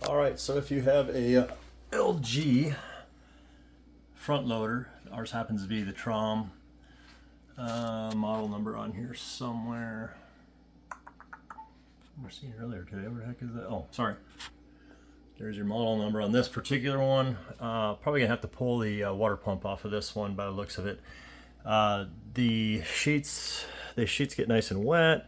All right, so if you have a LG front loader, ours happens to be the TROMM model number on here somewhere. I seen it earlier today. Where the heck is that? Oh, sorry. There's your model number on this particular one. Probably gonna have to pull the water pump off of this one by the looks of it. The sheets get nice and wet.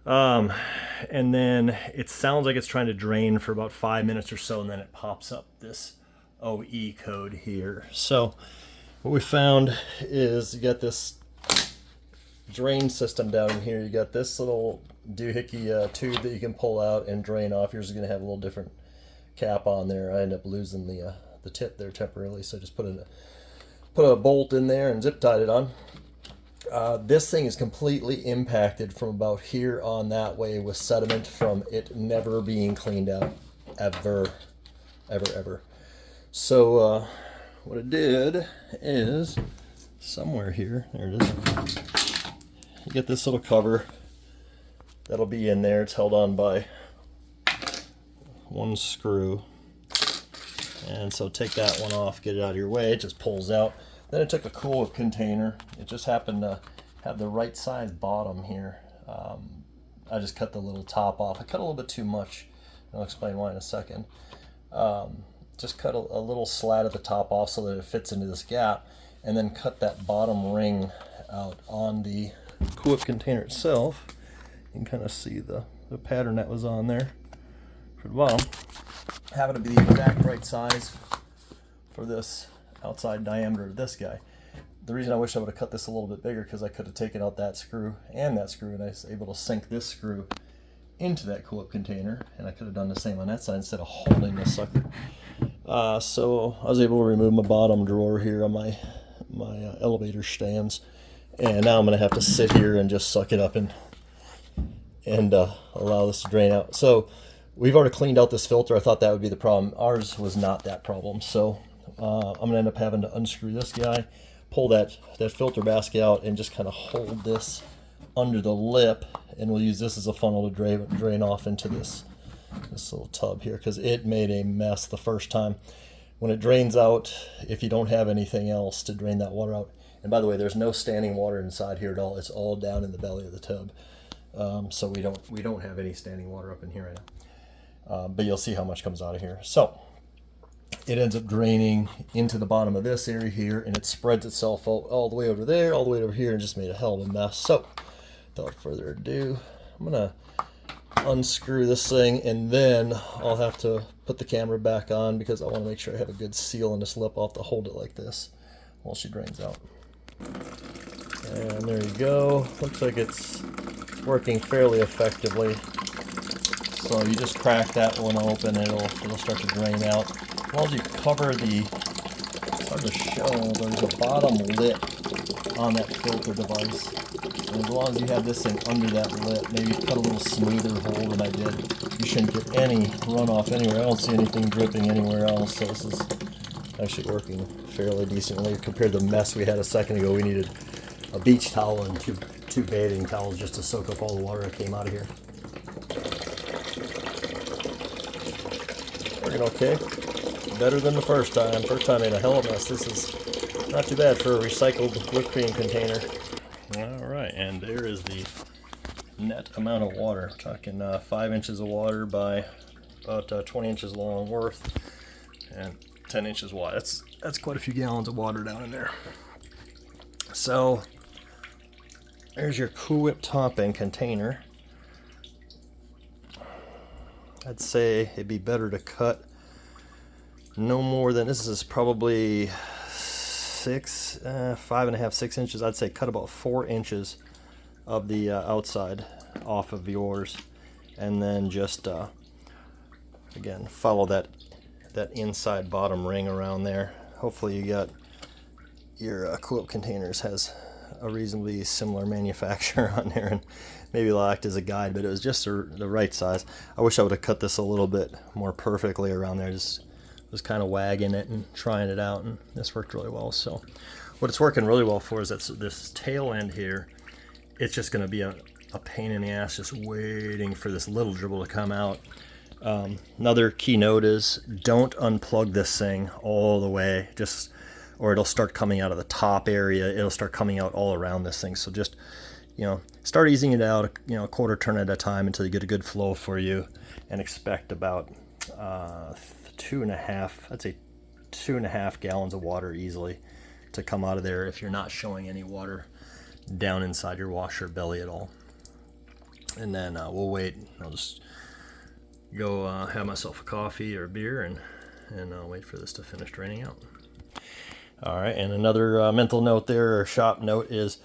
And then it sounds like it's trying to drain for about 5 minutes or so, and then it pops up this OE code here. So what we found is you got this drain system down in here. You got this little doohickey tube that you can pull out and drain off. Yours is going to have a little different cap on there. I ended up losing the tip there temporarily, so I just put a bolt in there and zip tied it on. This thing is completely impacted from about here on that way with sediment from it never being cleaned out ever. So what it did is somewhere here, there it is. You get this little cover that'll be in there. It's held on by one screw, and so take that one off, get it out of your way. It just pulls out. Then I took a cool container. It just happened to have the right size bottom here. I just cut the little top off. I cut a little bit too much. I'll explain why in a second. Just cut a little slat at the top off so that it fits into this gap, and then cut that bottom ring out on the cool container itself. You can kind of see the pattern that was on there for the bottom. Happened to be the exact right size for this outside diameter of this guy. The reason I wish I would have cut this a little bit bigger, because I could have taken out that screw and that screw, and I was able to sink this screw into that cool container, and I could have done the same on that side instead of holding this sucker. So I was able to remove my bottom drawer here on my elevator stands, and now I'm going to have to sit here and just suck it up and allow this to drain out. So we've already cleaned out this filter. I thought that would be the problem. Ours was not that problem. So I'm going to end up having to unscrew this guy, pull that filter basket out, and just kind of hold this under the lip, and we'll use this as a funnel to drain off into this little tub here, because it made a mess the first time. When it drains out, if you don't have anything else to drain that water out, and by the way, there's no standing water inside here at all. It's all down in the belly of the tub. So we don't have any standing water up in here right now. But you'll see how much comes out of here. So it ends up draining into the bottom of this area here, and it spreads itself all the way over there, all the way over here, and just made a hell of a mess. So without further ado, I'm gonna unscrew this thing, and then I'll have to put the camera back on, because I want to make sure I have a good seal on this lip. I'll have to hold it like this while she drains out. And there you go. Looks like it's working fairly effectively. So you just crack that one open, and it'll start to drain out. As long as you cover it's hard to show, there's a bottom lip on that filter device. And as long as you have this thing under that lip, maybe cut a little smoother hole than I did, you shouldn't get any runoff anywhere. I don't see anything dripping anywhere else, so this is actually working fairly decently compared to the mess we had a second ago. We needed a beach towel and two bathing towels just to soak up all the water that came out of here. Working okay. Better than the first time. First time made a hell of a mess. This is not too bad for a recycled whipped cream container. All right, and there is the net amount of water. We're talking 5 inches of water by about 20 inches long worth and 10 inches wide. That's quite a few gallons of water down in there. So there's your Cool Whip topping container. I'd say it'd be better to cut no more than, this is probably 5.5, 6 inches. I'd say cut about 4 inches of the outside off of yours, and then just again follow that inside bottom ring around there. Hopefully you got your Cool Whip containers has a reasonably similar manufacturer on there, and maybe it'll act as a guide, but it was just the right size. I wish I would have cut this a little bit more perfectly around there. Just was kind of wagging it and trying it out, and this worked really well. So what it's working really well for is that this tail end here, it's just going to be a pain in the ass just waiting for this little dribble to come out. Another key note is don't unplug this thing all the way, just, or it'll start coming out of the top area. It'll start coming out all around this thing. So just, start easing it out, a quarter turn at a time until you get a good flow for you, and expect about 2.5, I'd say 2.5 gallons of water easily to come out of there if you're not showing any water down inside your washer belly at all. And then we'll wait. I'll just go have myself a coffee or a beer, and I'll wait for this to finish draining out. All right, and another mental note there, or shop note, is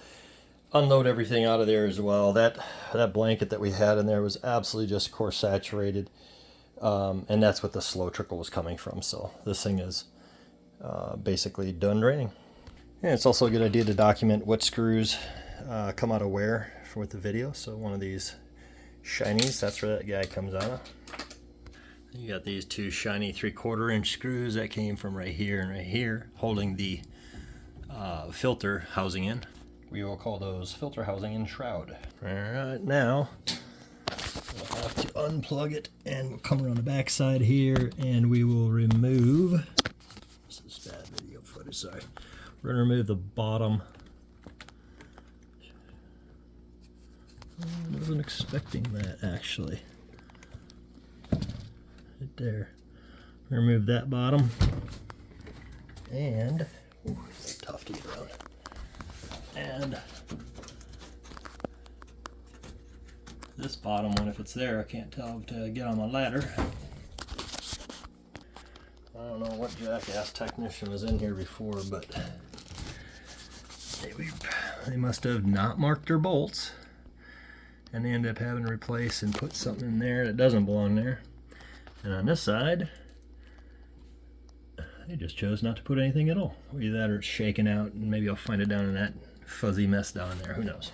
unload everything out of there as well. That blanket that we had in there was absolutely just coarse saturated, and that's what the slow trickle was coming from. So this thing is basically done draining. And it's also a good idea to document what screws come out of where with the video. So one of these shinies, that's where that guy comes out of. You got these two shiny 3/4 inch screws that came from right here and right here, holding the filter housing in. We will call those filter housing and shroud. All right, now we'll have to unplug it, and we'll come around the back side here, and we will remove, this is bad video footage, sorry. We're gonna remove the bottom. I wasn't expecting that, actually. Right there. Remove that bottom, and it's tough to get around. And this bottom one, if it's there, I can't tell to get on my ladder. I don't know what jackass technician was in here before, but they must have not marked their bolts, and they ended up having to replace and put something in there that doesn't belong there. And on this side, they just chose not to put anything at all. Either that or it's shaking out, and maybe I'll find it down in that fuzzy mess down in there. Who knows?